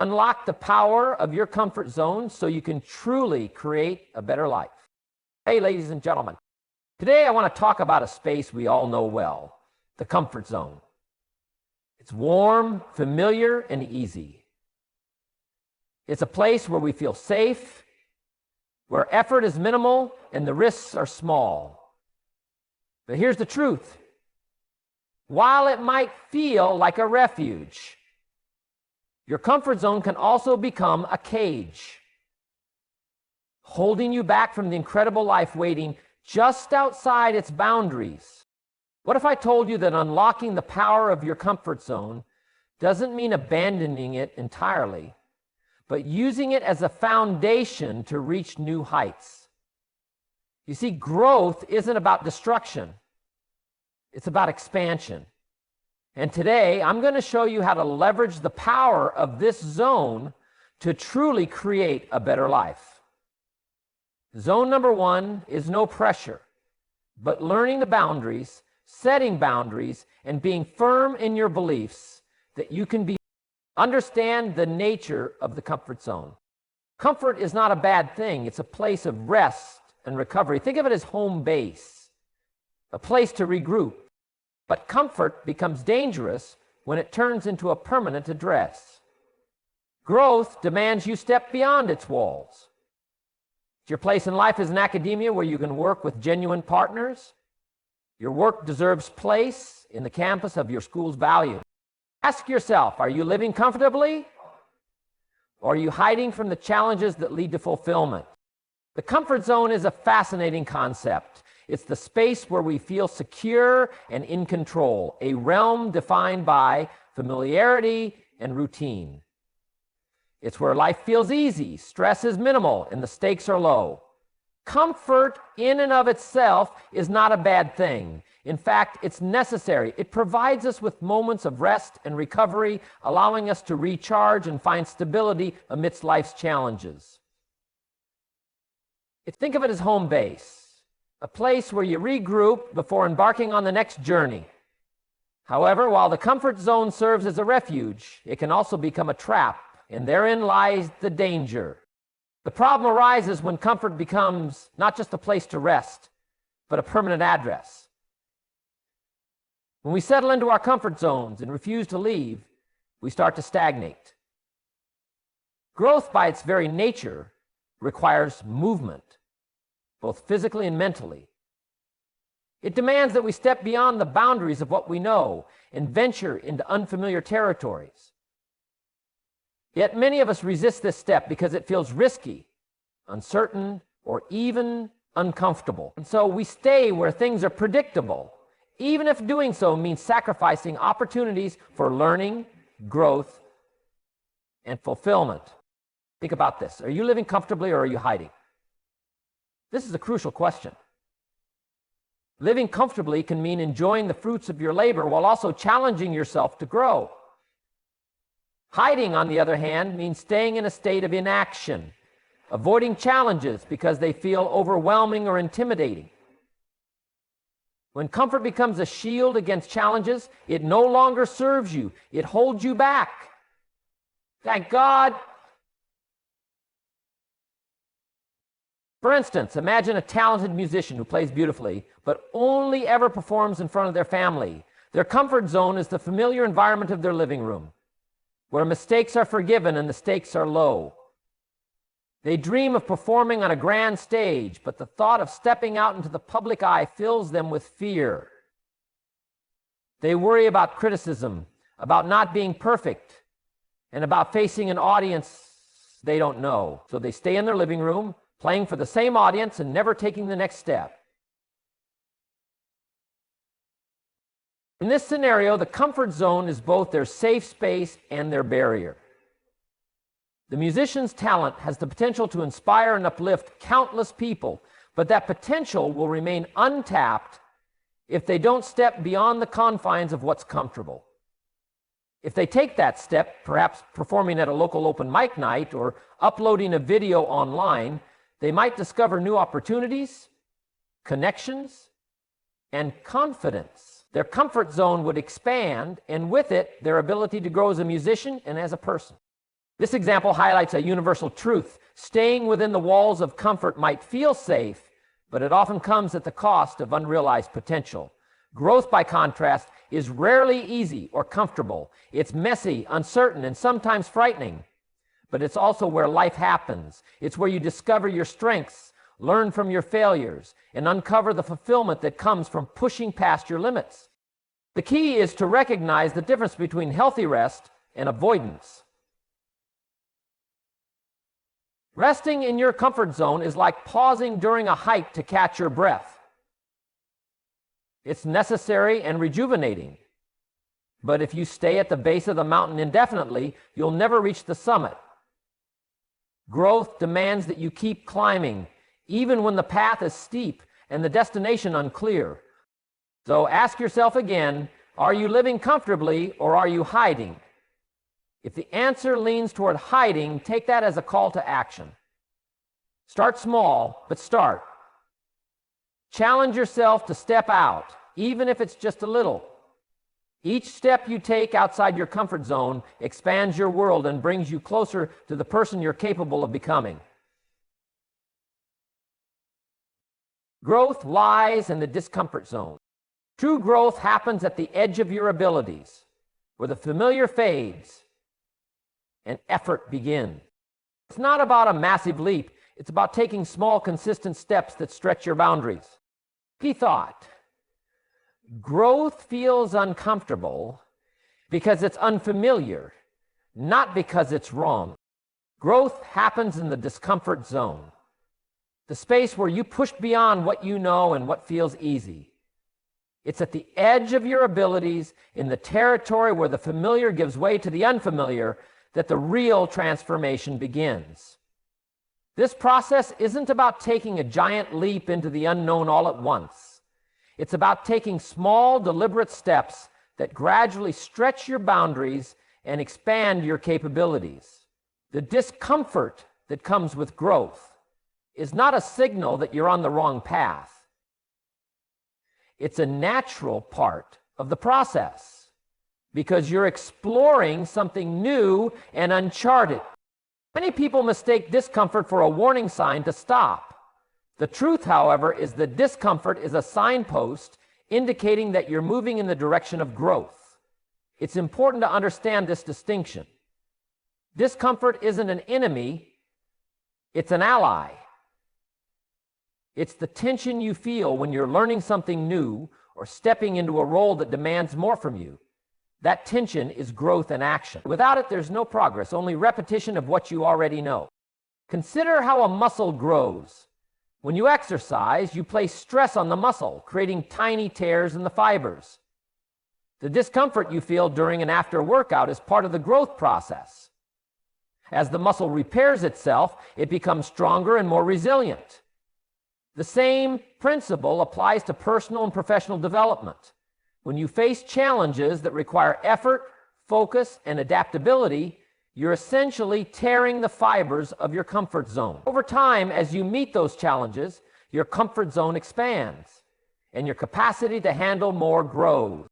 Unlock the power of your comfort zone so you can truly create a better life. Hey, ladies and gentlemen, today I want to talk about a space we all know well, the comfort zone. It's warm, familiar, and easy. It's a place where we feel safe, where effort is minimal and the risks are small. But here's the truth. While it might feel like a refuge, your comfort zone can also become a cage, holding you back from the incredible life waiting just outside its boundaries. What if I told you that unlocking the power of your comfort zone doesn't mean abandoning it entirely, but using it as a foundation to reach new heights? You see, growth isn't about destruction. It's about expansion. And today, I'm going to show you how to leverage the power of this zone to truly create a better life. Zone number 1 is no pressure, but learning the boundaries, setting boundaries, and being firm in your beliefs that you can understand the nature of the comfort zone. Comfort is not a bad thing. It's a place of rest and recovery. Think of it as home base, a place to regroup. But comfort becomes dangerous when it turns into a permanent address. Growth demands you step beyond its walls. Your place in life is an academia where you can work with genuine partners. Your work deserves place in the campus of your school's values. Ask yourself, are you living comfortably? Or are you hiding from the challenges that lead to fulfillment? The comfort zone is a fascinating concept. It's the space where we feel secure and in control, a realm defined by familiarity and routine. It's where life feels easy, stress is minimal, and the stakes are low. Comfort in and of itself is not a bad thing. In fact, it's necessary. It provides us with moments of rest and recovery, allowing us to recharge and find stability amidst life's challenges. Think of it as home base, a place where you regroup before embarking on the next journey. However, while the comfort zone serves as a refuge, it can also become a trap, and therein lies the danger. The problem arises when comfort becomes not just a place to rest, but a permanent address. When we settle into our comfort zones and refuse to leave, we start to stagnate. Growth, by its very nature, requires movement, both physically and mentally. It demands that we step beyond the boundaries of what we know and venture into unfamiliar territories. Yet many of us resist this step because it feels risky, uncertain, or even uncomfortable. And so we stay where things are predictable, even if doing so means sacrificing opportunities for learning, growth, and fulfillment. Think about this. Are you living comfortably or are you hiding? This is a crucial question. Living comfortably can mean enjoying the fruits of your labor while also challenging yourself to grow. Hiding, on the other hand, means staying in a state of inaction, avoiding challenges because they feel overwhelming or intimidating. When comfort becomes a shield against challenges, it no longer serves you. It holds you back. Thank God. For instance, imagine a talented musician who plays beautifully, but only ever performs in front of their family. Their comfort zone is the familiar environment of their living room, where mistakes are forgiven and the stakes are low. They dream of performing on a grand stage, but the thought of stepping out into the public eye fills them with fear. They worry about criticism, about not being perfect, and about facing an audience they don't know. So they stay in their living room, playing for the same audience and never taking the next step. In this scenario, the comfort zone is both their safe space and their barrier. The musician's talent has the potential to inspire and uplift countless people, but that potential will remain untapped if they don't step beyond the confines of what's comfortable. If they take that step, perhaps performing at a local open mic night or uploading a video online, they might discover new opportunities, connections, and confidence. Their comfort zone would expand, and with it, their ability to grow as a musician and as a person. This example highlights a universal truth. Staying within the walls of comfort might feel safe, but it often comes at the cost of unrealized potential. Growth, by contrast, is rarely easy or comfortable. It's messy, uncertain, and sometimes frightening. But it's also where life happens. It's where you discover your strengths, learn from your failures, and uncover the fulfillment that comes from pushing past your limits. The key is to recognize the difference between healthy rest and avoidance. Resting in your comfort zone is like pausing during a hike to catch your breath. It's necessary and rejuvenating. But if you stay at the base of the mountain indefinitely, you'll never reach the summit. Growth demands that you keep climbing, even when the path is steep and the destination unclear. So ask yourself again, are you living comfortably or are you hiding? If the answer leans toward hiding, take that as a call to action. Start small, but start. Challenge yourself to step out, even if it's just a little. Each step you take outside your comfort zone expands your world and brings you closer to the person you're capable of becoming. Growth lies in the discomfort zone. True growth happens at the edge of your abilities, where the familiar fades and effort begins. It's not about a massive leap. It's about taking small, consistent steps that stretch your boundaries. Key thought. Growth feels uncomfortable because it's unfamiliar, not because it's wrong. Growth happens in the discomfort zone, the space where you push beyond what you know and what feels easy. It's at the edge of your abilities, in the territory where the familiar gives way to the unfamiliar, that the real transformation begins. This process isn't about taking a giant leap into the unknown all at once. It's about taking small, deliberate steps that gradually stretch your boundaries and expand your capabilities. The discomfort that comes with growth is not a signal that you're on the wrong path. It's a natural part of the process because you're exploring something new and uncharted. Many people mistake discomfort for a warning sign to stop. The truth, however, is that discomfort is a signpost indicating that you're moving in the direction of growth. It's important to understand this distinction. Discomfort isn't an enemy, it's an ally. It's the tension you feel when you're learning something new or stepping into a role that demands more from you. That tension is growth in action. Without it, there's no progress, only repetition of what you already know. Consider how a muscle grows. When you exercise, you place stress on the muscle, creating tiny tears in the fibers. The discomfort you feel during and after a workout is part of the growth process. As the muscle repairs itself, it becomes stronger and more resilient. The same principle applies to personal and professional development. When you face challenges that require effort, focus, and adaptability, you're essentially tearing the fibers of your comfort zone. Over time, as you meet those challenges, your comfort zone expands, and your capacity to handle more grows.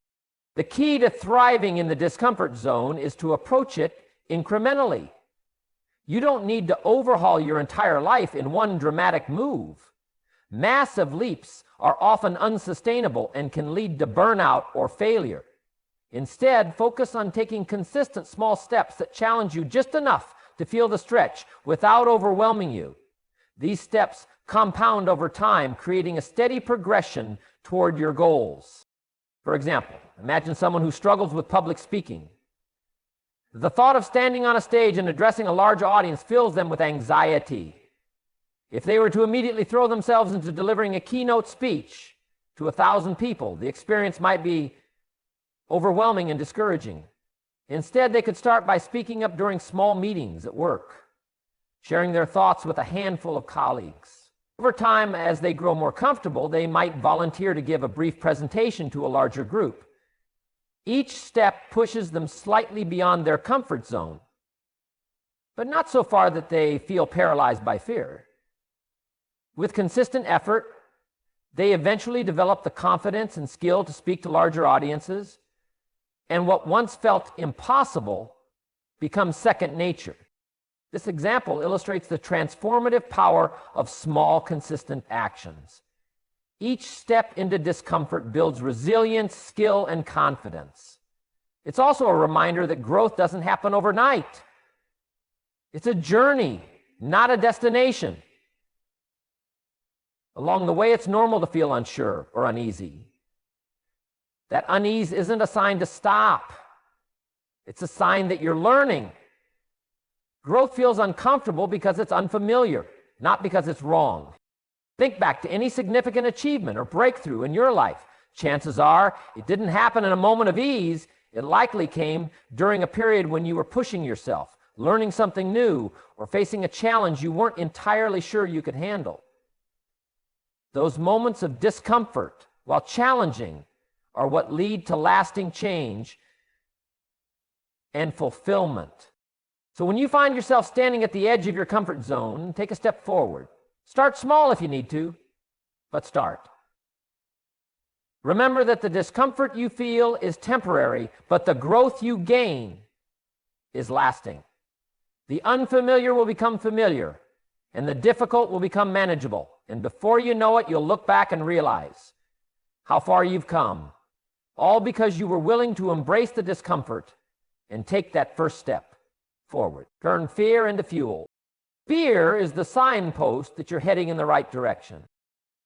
The key to thriving in the discomfort zone is to approach it incrementally. You don't need to overhaul your entire life in one dramatic move. Massive leaps are often unsustainable and can lead to burnout or failure. Instead, focus on taking consistent small steps that challenge you just enough to feel the stretch without overwhelming you. These steps compound over time, creating a steady progression toward your goals. For example, imagine someone who struggles with public speaking. The thought of standing on a stage and addressing a large audience fills them with anxiety. If they were to immediately throw themselves into delivering a keynote speech to 1,000 people, the experience might be overwhelming and discouraging. Instead, they could start by speaking up during small meetings at work, sharing their thoughts with a handful of colleagues. Over time, as they grow more comfortable, they might volunteer to give a brief presentation to a larger group. Each step pushes them slightly beyond their comfort zone, but not so far that they feel paralyzed by fear. With consistent effort, they eventually develop the confidence and skill to speak to larger audiences, and what once felt impossible becomes second nature. This example illustrates the transformative power of small, consistent actions. Each step into discomfort builds resilience, skill, and confidence. It's also a reminder that growth doesn't happen overnight. It's a journey, not a destination. Along the way, it's normal to feel unsure or uneasy. That unease isn't a sign to stop. It's a sign that you're learning. Growth feels uncomfortable because it's unfamiliar, not because it's wrong. Think back to any significant achievement or breakthrough in your life. Chances are it didn't happen in a moment of ease. It likely came during a period when you were pushing yourself, learning something new, or facing a challenge you weren't entirely sure you could handle. Those moments of discomfort, while challenging, are what lead to lasting change and fulfillment. So when you find yourself standing at the edge of your comfort zone, take a step forward. Start small if you need to, but start. Remember that the discomfort you feel is temporary, but the growth you gain is lasting. The unfamiliar will become familiar, and the difficult will become manageable. And before you know it, you'll look back and realize how far you've come, all because you were willing to embrace the discomfort and take that first step forward. Turn fear into fuel. Fear is the signpost that you're heading in the right direction.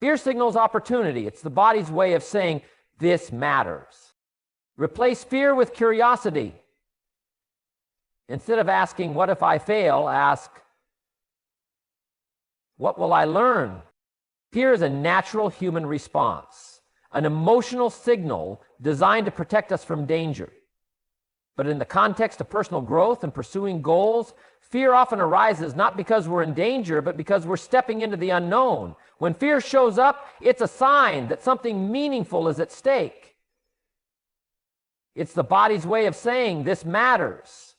Fear signals opportunity. It's the body's way of saying, this matters. Replace fear with curiosity. Instead of asking, what if I fail, ask, what will I learn? Fear is a natural human response, an emotional signal designed to protect us from danger. But in the context of personal growth and pursuing goals, fear often arises not because we're in danger, but because we're stepping into the unknown. When fear shows up, it's a sign that something meaningful is at stake. It's the body's way of saying, this matters.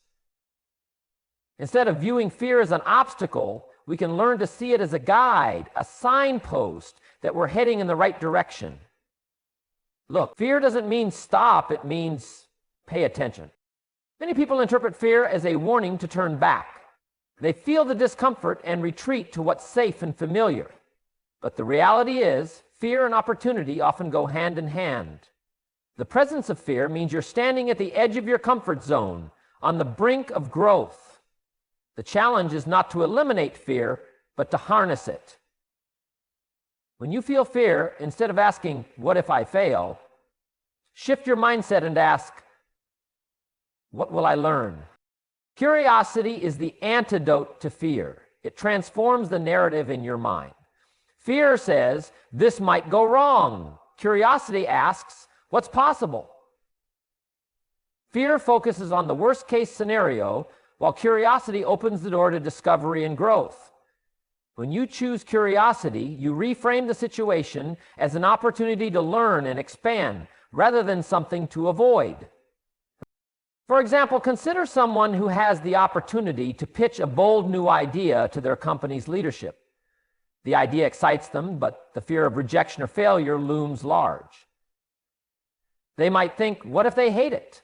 Instead of viewing fear as an obstacle, we can learn to see it as a guide, a signpost that we're heading in the right direction. Look, fear doesn't mean stop, it means pay attention. Many people interpret fear as a warning to turn back. They feel the discomfort and retreat to what's safe and familiar. But the reality is, fear and opportunity often go hand in hand. The presence of fear means you're standing at the edge of your comfort zone, on the brink of growth. The challenge is not to eliminate fear, but to harness it. When you feel fear, instead of asking, what if I fail, shift your mindset and ask, what will I learn? Curiosity is the antidote to fear. It transforms the narrative in your mind. Fear says, this might go wrong. Curiosity asks, what's possible? Fear focuses on the worst case scenario, while curiosity opens the door to discovery and growth. When you choose curiosity, you reframe the situation as an opportunity to learn and expand, rather than something to avoid. For example, consider someone who has the opportunity to pitch a bold new idea to their company's leadership. The idea excites them, but the fear of rejection or failure looms large. They might think, what if they hate it?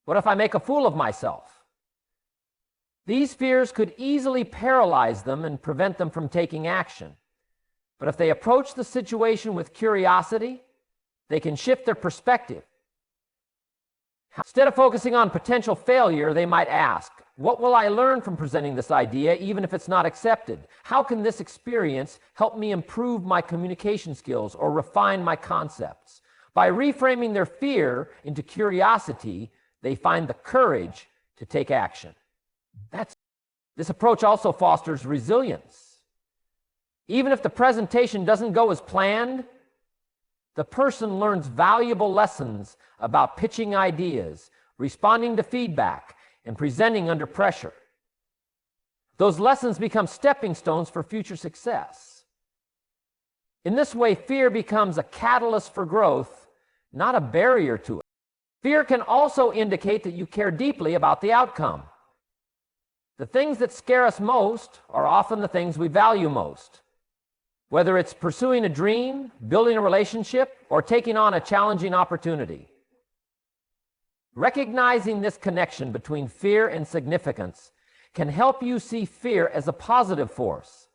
What if I make a fool of myself? These fears could easily paralyze them and prevent them from taking action. But if they approach the situation with curiosity, they can shift their perspective. Instead of focusing on potential failure, they might ask, what will I learn from presenting this idea, even if it's not accepted? How can this experience help me improve my communication skills or refine my concepts? By reframing their fear into curiosity, they find the courage to take action. This approach also fosters resilience. Even if the presentation doesn't go as planned, the person learns valuable lessons about pitching ideas, responding to feedback, and presenting under pressure. Those lessons become stepping stones for future success. In this way, fear becomes a catalyst for growth, not a barrier to it. Fear can also indicate that you care deeply about the outcome. The things that scare us most are often the things we value most. Whether it's pursuing a dream, building a relationship, or taking on a challenging opportunity. Recognizing this connection between fear and significance can help you see fear as a positive force.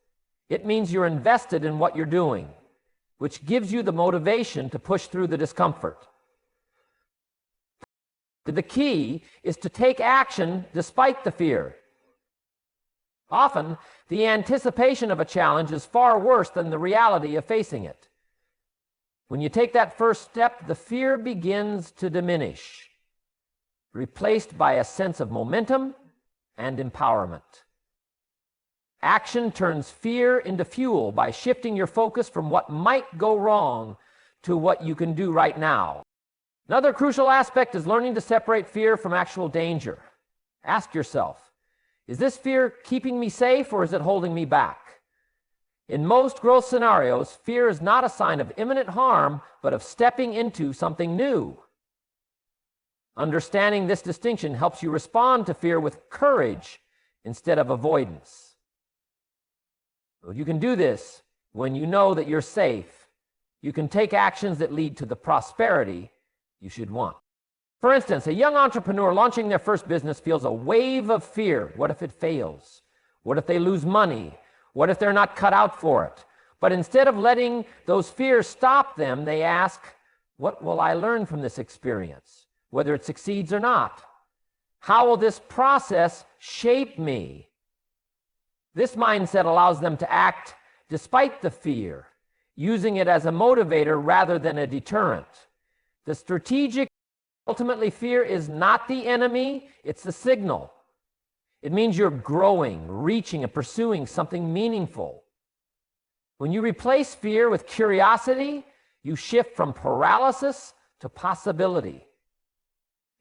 It means you're invested in what you're doing, which gives you the motivation to push through the discomfort. The key is to take action despite the fear. Often, the anticipation of a challenge is far worse than the reality of facing it. When you take that first step, the fear begins to diminish, replaced by a sense of momentum and empowerment. Action turns fear into fuel by shifting your focus from what might go wrong to what you can do right now. Another crucial aspect is learning to separate fear from actual danger. Ask yourself, is this fear keeping me safe or is it holding me back? In most growth scenarios, fear is not a sign of imminent harm, but of stepping into something new. Understanding this distinction helps you respond to fear with courage instead of avoidance. You can do this when you know that you're safe. You can take actions that lead to the prosperity you should want. For instance, a young entrepreneur launching their first business feels a wave of fear. What if it fails? What if they lose money? What if they're not cut out for it? But instead of letting those fears stop them, they ask, what will I learn from this experience, whether it succeeds or not? How will this process shape me? This mindset allows them to act despite the fear, using it as a motivator rather than a deterrent. The strategic, ultimately, fear is not the enemy, it's the signal. It means you're growing, reaching, and pursuing something meaningful. When you replace fear with curiosity, you shift from paralysis to possibility.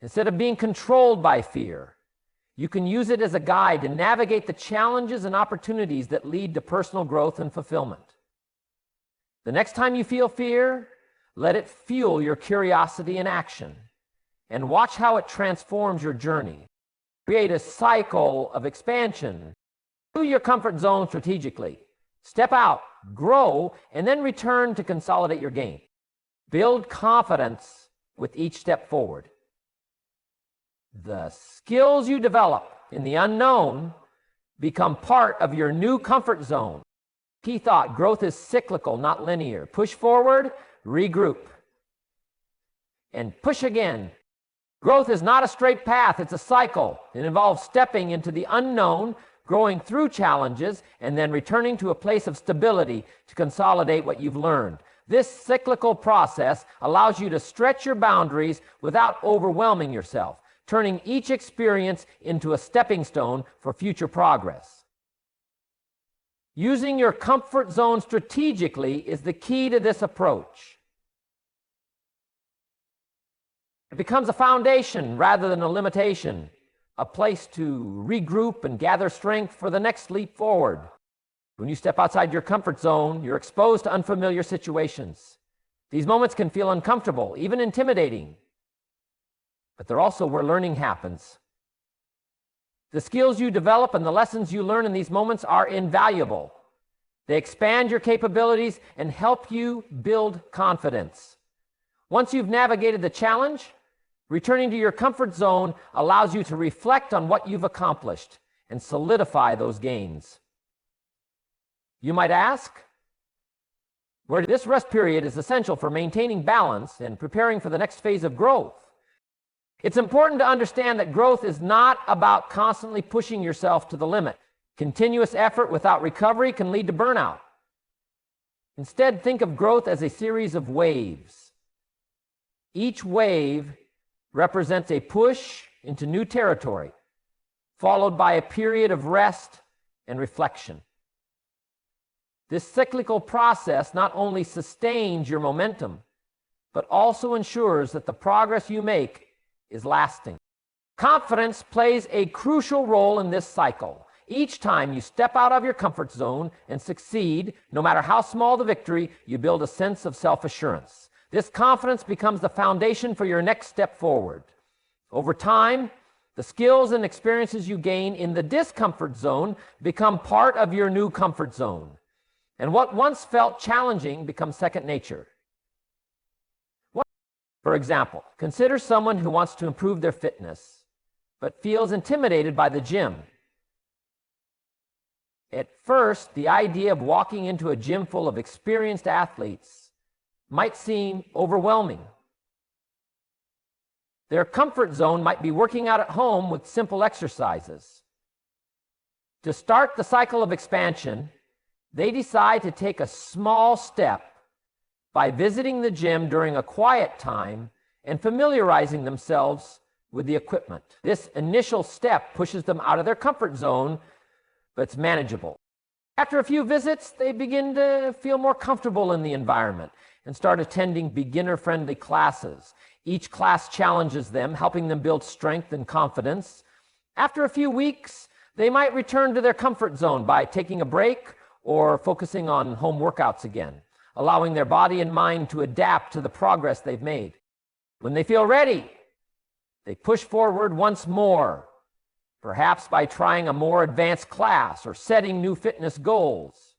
Instead of being controlled by fear, you can use it as a guide to navigate the challenges and opportunities that lead to personal growth and fulfillment. The next time you feel fear, let it fuel your curiosity and action, and watch how it transforms your journey. Create a cycle of expansion. Do your comfort zone strategically. Step out, grow, and then return to consolidate your gain. Build confidence with each step forward. The skills you develop in the unknown become part of your new comfort zone. Key thought, growth is cyclical, not linear. Push forward, regroup, and push again. Growth is not a straight path, it's a cycle. It involves stepping into the unknown, growing through challenges, and then returning to a place of stability to consolidate what you've learned. This cyclical process allows you to stretch your boundaries without overwhelming yourself, turning each experience into a stepping stone for future progress. Using your comfort zone strategically is the key to this approach. It becomes a foundation rather than a limitation, a place to regroup and gather strength for the next leap forward. When you step outside your comfort zone, you're exposed to unfamiliar situations. These moments can feel uncomfortable, even intimidating, but they're also where learning happens. The skills you develop and the lessons you learn in these moments are invaluable. They expand your capabilities and help you build confidence. Once you've navigated the challenge, returning to your comfort zone allows you to reflect on what you've accomplished and solidify those gains. You might ask, where this rest period is essential for maintaining balance and preparing for the next phase of growth. It's important to understand that growth is not about constantly pushing yourself to the limit. Continuous effort without recovery can lead to burnout. Instead, think of growth as a series of waves. Each wave represents a push into new territory, followed by a period of rest and reflection. This cyclical process not only sustains your momentum, but also ensures that the progress you make is lasting. Confidence plays a crucial role in this cycle. Each time you step out of your comfort zone and succeed, no matter how small the victory, you build a sense of self-assurance. This confidence becomes the foundation for your next step forward. Over time, the skills and experiences you gain in the discomfort zone become part of your new comfort zone. And what once felt challenging becomes second nature. For example, consider someone who wants to improve their fitness, but feels intimidated by the gym. At first, the idea of walking into a gym full of experienced athletes might seem overwhelming. Their comfort zone might be working out at home with simple exercises. To start the cycle of expansion, they decide to take a small step by visiting the gym during a quiet time and familiarizing themselves with the equipment. This initial step pushes them out of their comfort zone, but it's manageable. After a few visits, they begin to feel more comfortable in the environment and start attending beginner-friendly classes. Each class challenges them, helping them build strength and confidence. After a few weeks, they might return to their comfort zone by taking a break or focusing on home workouts again, allowing their body and mind to adapt to the progress they've made. When they feel ready, they push forward once more, perhaps by trying a more advanced class or setting new fitness goals.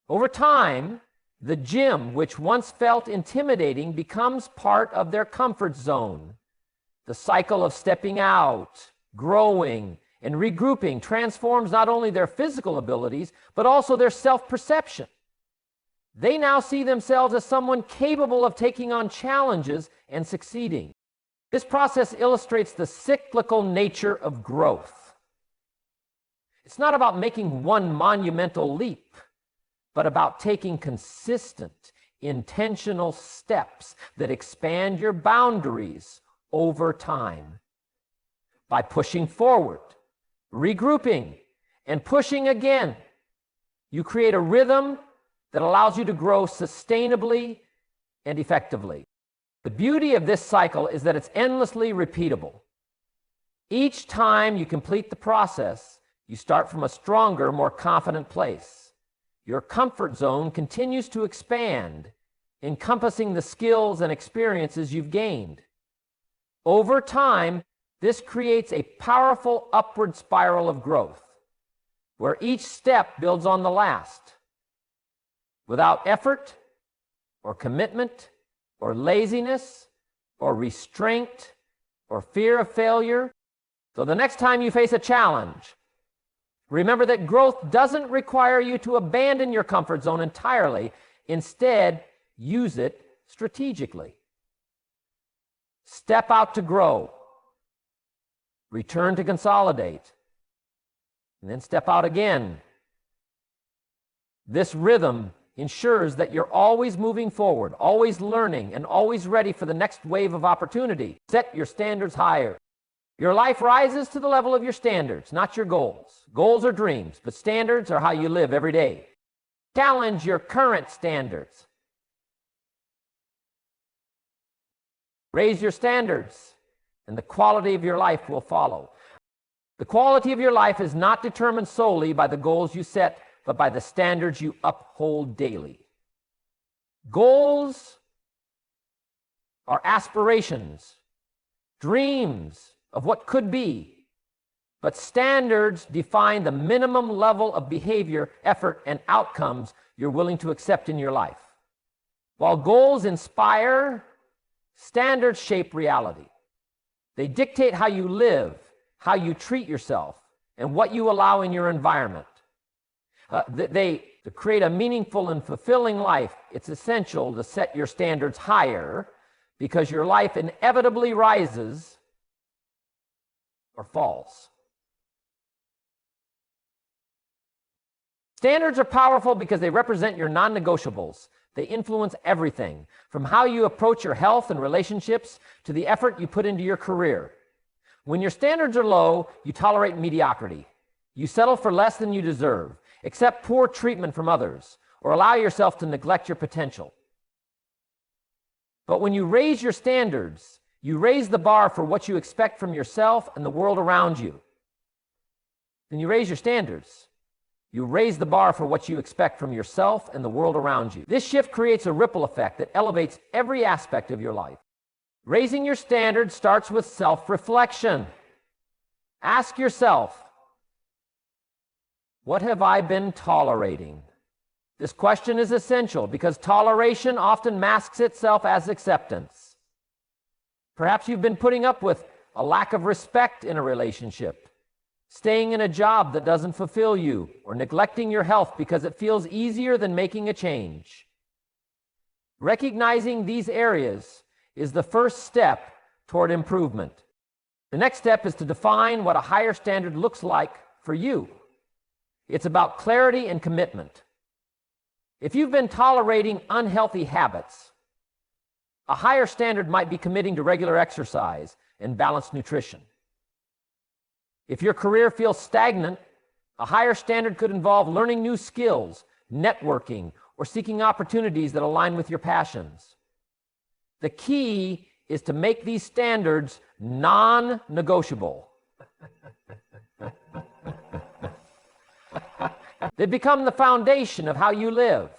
Over time, the gym, which once felt intimidating, becomes part of their comfort zone. The cycle of stepping out, growing, and regrouping transforms not only their physical abilities, but also their self-perception. They now see themselves as someone capable of taking on challenges and succeeding. This process illustrates the cyclical nature of growth. It's not about making one monumental leap, but about taking consistent, intentional steps that expand your boundaries over time. By pushing forward, regrouping, and pushing again, you create a rhythm that allows you to grow sustainably and effectively. The beauty of this cycle is that it's endlessly repeatable. Each time you complete the process, you start from a stronger, more confident place. Your comfort zone continues to expand, encompassing the skills and experiences you've gained. Over time, this creates a powerful upward spiral of growth, where each step builds on the last. Without effort, or commitment, or laziness, or restraint, or fear of failure. So the next time you face a challenge, remember that growth doesn't require you to abandon your comfort zone entirely. Instead, use it strategically. Step out to grow. Return to consolidate. And then step out again. This rhythm ensures that you're always moving forward, always learning, and always ready for the next wave of opportunity. Set your standards higher. Your life rises to the level of your standards, not your goals. Goals are dreams, but standards are how you live every day. Challenge your current standards. Raise your standards, and the quality of your life will follow. The quality of your life is not determined solely by the goals you set, but by the standards you uphold daily. Goals are aspirations, dreams of what could be, but standards define the minimum level of behavior, effort, and outcomes you're willing to accept in your life. While goals inspire, standards shape reality. They dictate how you live, how you treat yourself, and what you allow in your environment. To create a meaningful and fulfilling life, it's essential to set your standards higher, because your life inevitably rises or falls. Standards are powerful because they represent your non-negotiables. They influence everything, from how you approach your health and relationships to the effort you put into your career. When your standards are low, you tolerate mediocrity. You settle for less than you deserve, accept poor treatment from others, or allow yourself to neglect your potential. But when you raise your standards, you raise the bar for what you expect from yourself and the world around you. Then you raise your standards. You raise the bar for what you expect from yourself and the world around you. This shift creates a ripple effect that elevates every aspect of your life. Raising your standards starts with self-reflection. Ask yourself, what have I been tolerating? This question is essential because toleration often masks itself as acceptance. Perhaps you've been putting up with a lack of respect in a relationship, staying in a job that doesn't fulfill you, or neglecting your health because it feels easier than making a change. Recognizing these areas is the first step toward improvement. The next step is to define what a higher standard looks like for you. It's about clarity and commitment. If you've been tolerating unhealthy habits, a higher standard might be committing to regular exercise and balanced nutrition. If your career feels stagnant, a higher standard could involve learning new skills, networking, or seeking opportunities that align with your passions. The key is to make these standards non-negotiable. They become the foundation of how you live,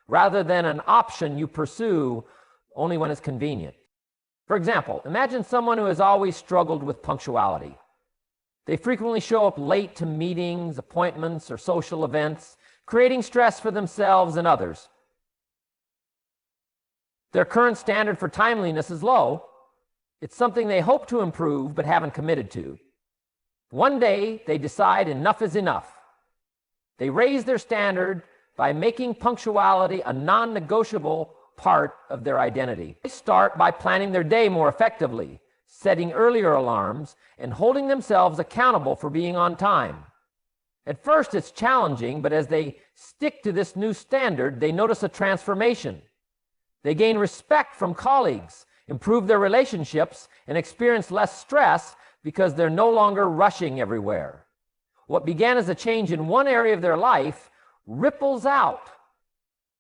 rather than an option you pursue only when it's convenient. For example, imagine someone who has always struggled with punctuality. They frequently show up late to meetings, appointments, or social events, creating stress for themselves and others. Their current standard for timeliness is low. It's something they hope to improve but haven't committed to. One day, they decide enough is enough. They raise their standard by making punctuality a non-negotiable part of their identity. They start by planning their day more effectively, setting earlier alarms, and holding themselves accountable for being on time. At first, it's challenging, but as they stick to this new standard, they notice a transformation. They gain respect from colleagues, improve their relationships, and experience less stress because they're no longer rushing everywhere. What began as a change in one area of their life ripples out,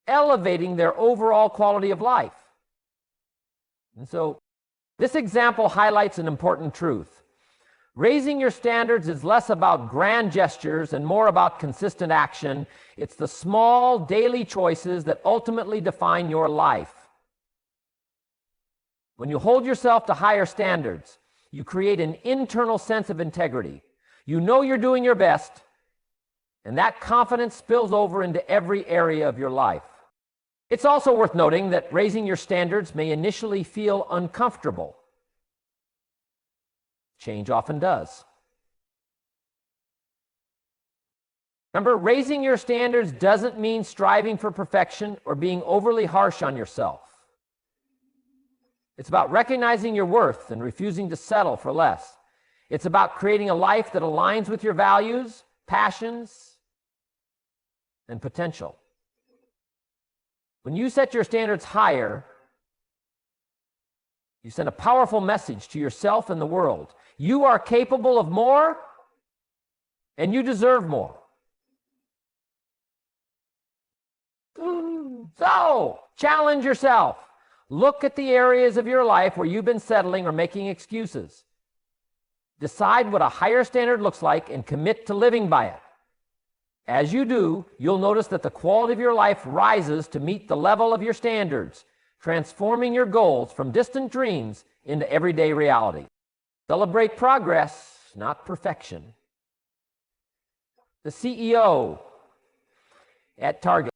elevating their overall quality of life. And so, this example highlights an important truth. Raising your standards is less about grand gestures and more about consistent action. It's the small daily choices that ultimately define your life. When you hold yourself to higher standards, you create an internal sense of integrity. You know you're doing your best, and that confidence spills over into every area of your life. It's also worth noting that raising your standards may initially feel uncomfortable. Change often does. Remember, raising your standards doesn't mean striving for perfection or being overly harsh on yourself. It's about recognizing your worth and refusing to settle for less. It's about creating a life that aligns with your values, passions, and potential. When you set your standards higher, you send a powerful message to yourself and the world. You are capable of more, and you deserve more. So, challenge yourself. Look at the areas of your life where you've been settling or making excuses. Decide what a higher standard looks like and commit to living by it. As you do, you'll notice that the quality of your life rises to meet the level of your standards, transforming your goals from distant dreams into everyday reality. Celebrate progress, not perfection. The CEO at Target.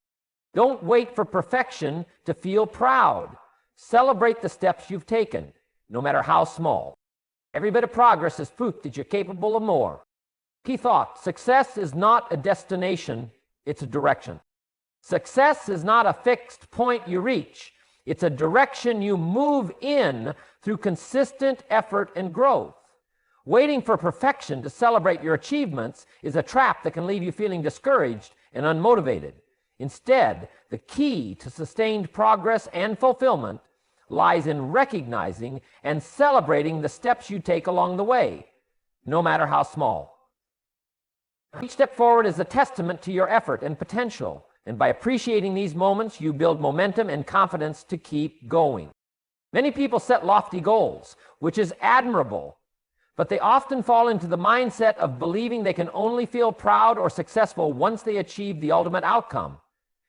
Don't wait for perfection to feel proud. Celebrate the steps you've taken, no matter how small. Every bit of progress is proof that you're capable of more. Key thought: success is not a destination, it's a direction. Success is not a fixed point you reach. It's a direction you move in through consistent effort and growth. Waiting for perfection to celebrate your achievements is a trap that can leave you feeling discouraged and unmotivated. Instead, the key to sustained progress and fulfillment lies in recognizing and celebrating the steps you take along the way, no matter how small. Each step forward is a testament to your effort and potential, and by appreciating these moments, you build momentum and confidence to keep going. Many people set lofty goals, which is admirable, but they often fall into the mindset of believing they can only feel proud or successful once they achieve the ultimate outcome.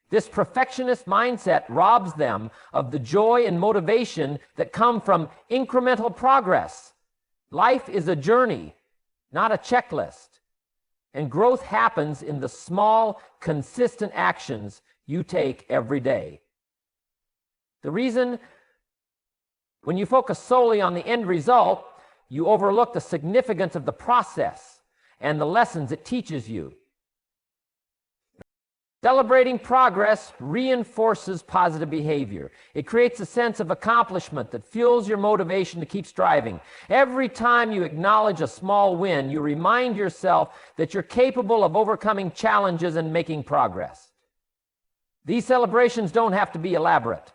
This perfectionist mindset robs them of the joy and motivation that come from incremental progress. Life is a journey, not a checklist. And growth happens in the small, consistent actions you take every day. The reason, when you focus solely on the end result, you overlook the significance of the process and the lessons it teaches you. Celebrating progress reinforces positive behavior. It creates a sense of accomplishment that fuels your motivation to keep striving. Every time you acknowledge a small win, you remind yourself that you're capable of overcoming challenges and making progress. These celebrations don't have to be elaborate.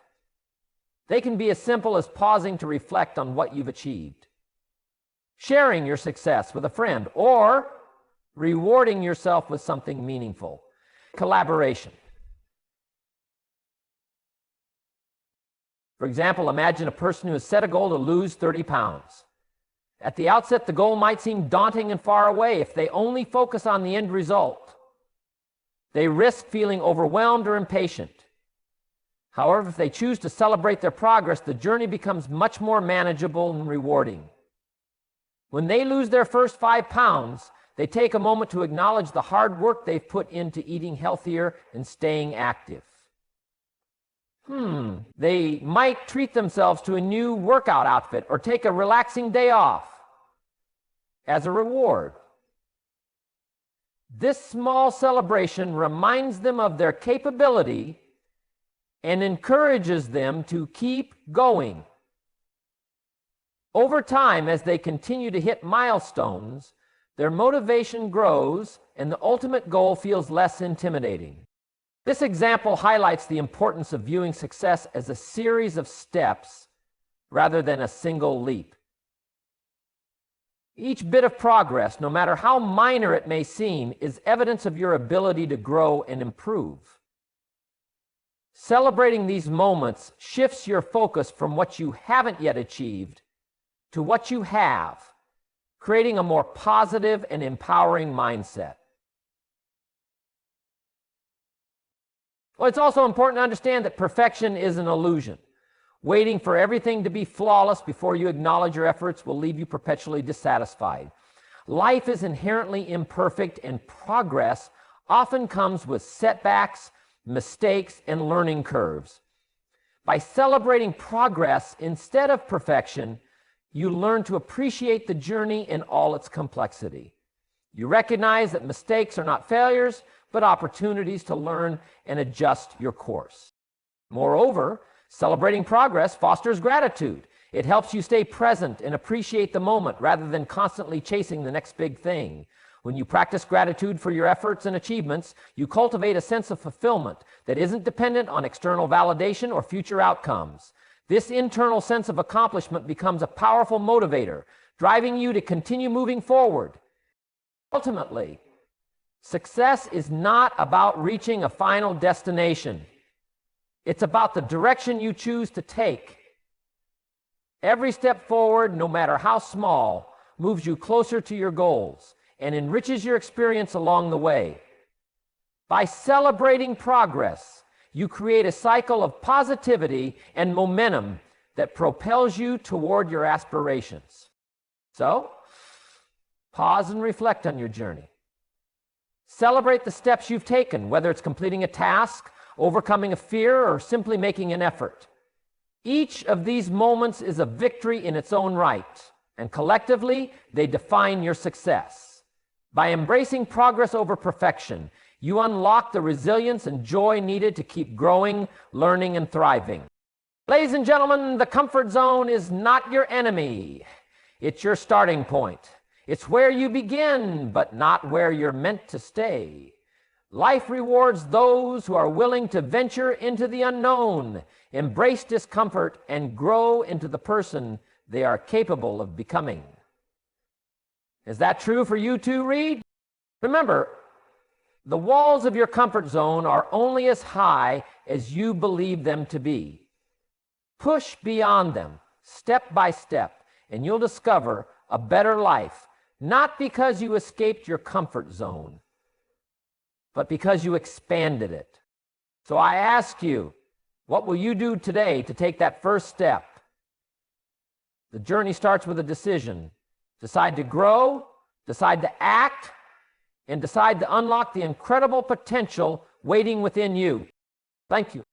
They can be as simple as pausing to reflect on what you've achieved, sharing your success with a friend, or rewarding yourself with something meaningful. Collaboration. For example, imagine a person who has set a goal to lose 30 pounds. At the outset, the goal might seem daunting and far away. If they only focus on the end result, they risk feeling overwhelmed or impatient. However, if they choose to celebrate their progress, the journey becomes much more manageable and rewarding. When they lose their first 5 pounds, they take a moment to acknowledge the hard work they've put into eating healthier and staying active. They might treat themselves to a new workout outfit or take a relaxing day off as a reward. This small celebration reminds them of their capability and encourages them to keep going. Over time, as they continue to hit milestones, their motivation grows and the ultimate goal feels less intimidating. This example highlights the importance of viewing success as a series of steps rather than a single leap. Each bit of progress, no matter how minor it may seem, is evidence of your ability to grow and improve. Celebrating these moments shifts your focus from what you haven't yet achieved to what you have, creating a more positive and empowering mindset. Well, it's also important to understand that perfection is an illusion. Waiting for everything to be flawless before you acknowledge your efforts will leave you perpetually dissatisfied. Life is inherently imperfect, and progress often comes with setbacks, mistakes, and learning curves. By celebrating progress instead of perfection, you learn to appreciate the journey in all its complexity. You recognize that mistakes are not failures, but opportunities to learn and adjust your course. Moreover, celebrating progress fosters gratitude. It helps you stay present and appreciate the moment rather than constantly chasing the next big thing. When you practice gratitude for your efforts and achievements, you cultivate a sense of fulfillment that isn't dependent on external validation or future outcomes. This internal sense of accomplishment becomes a powerful motivator, driving you to continue moving forward. Ultimately, success is not about reaching a final destination. It's about the direction you choose to take. Every step forward, no matter how small, moves you closer to your goals and enriches your experience along the way. By celebrating progress, you create a cycle of positivity and momentum that propels you toward your aspirations. So, pause and reflect on your journey. Celebrate the steps you've taken, whether it's completing a task, overcoming a fear, or simply making an effort. Each of these moments is a victory in its own right, and collectively, they define your success. By embracing progress over perfection, you unlock the resilience and joy needed to keep growing, learning, and thriving. Ladies and gentlemen, the comfort zone is not your enemy. It's your starting point. It's where you begin, but not where you're meant to stay. Life rewards those who are willing to venture into the unknown, embrace discomfort, and grow into the person they are capable of becoming. Is that true for you too, Reed? Remember, the walls of your comfort zone are only as high as you believe them to be. Push beyond them, step by step, and you'll discover a better life, not because you escaped your comfort zone, but because you expanded it. So I ask you, what will you do today to take that first step? The journey starts with a decision. Decide to grow, decide to act, and decide to unlock the incredible potential waiting within you. Thank you.